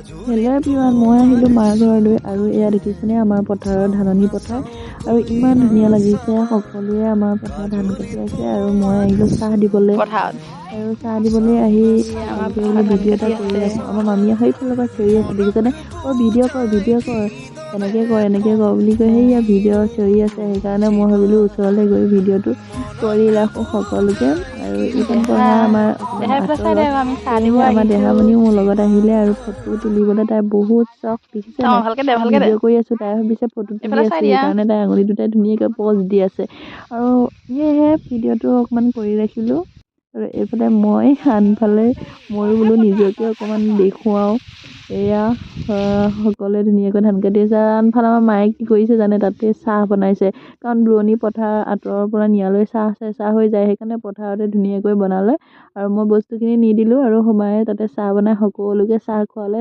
Hello' everyone, মই আহিলোঁ মাৰ ঘৰলৈ আৰু এয়া দেখিছেনে আমাৰ পথাৰৰ ধাননি পথাৰ আৰু ইমান ধুনীয়া লাগিছে। সকলোৱে আমাৰ পথাৰত ধান কাটি আছে আৰু মই আহিলোঁ চাহ দিবলৈ আহি আপোনালোকে বোলো ভিডিঅ' এটা কৰি ৰাখোঁ। আমাৰ মামীয়ে সেইফালৰ পৰা চিঞৰি আছে, দেখিছেনে? ভিডিঅ' কৰ এনেকে কৰ বুলি কৈ সেইয়া ভিডিঅ' চিঞৰি আছে। সেইকাৰণে মই ভাবিলোঁ ওচৰলৈ গৈ ভিডিঅ'টো কৰি ৰাখোঁ সকলোকে। আৰু এইখন পঢ়া আমাৰ অকণমান আঁতৰত, সেয়েহে আমাৰ দেহামণিও মোৰ লগত আহিলে আৰু ফটো তুলিবলৈ তাই বহুত চখ। দেখিছে নাই, মই ভিডিঅ' কৰি আছোঁ, তাই ভাবিছে ফটো তুলি আছোঁ, সেইকাৰণে তাই আঙুলি দুটাই ধুনীয়াকৈ প'জ দি আছে। আৰু সেয়েহে ভিডিঅ'টো অকণমান কৰি ৰাখিলোঁ। আৰু এইফালে মই আনফালে ময়ো বোলো নিজকে অকণমান দেখুৱাওঁ। এয়া সকলোৱে ধুনীয়াকৈ ধান কাটি আছে। আনফালে আমাৰ মায়ে কি কৰিছে জানে, তাতে চাহ বনাইছে। কাৰণ দূৰণি পথাৰ আঁতৰৰ পৰা নিয়ালৈ চাহ চেঁচা হৈ যায়, সেইকাৰণে পথাৰতে ধুনীয়াকৈ বনালে। আৰু মই বস্তুখিনি নি দিলোঁ আৰু মায়ে তাতে চাহ বনাই সকলোকে চাহ খোৱালে।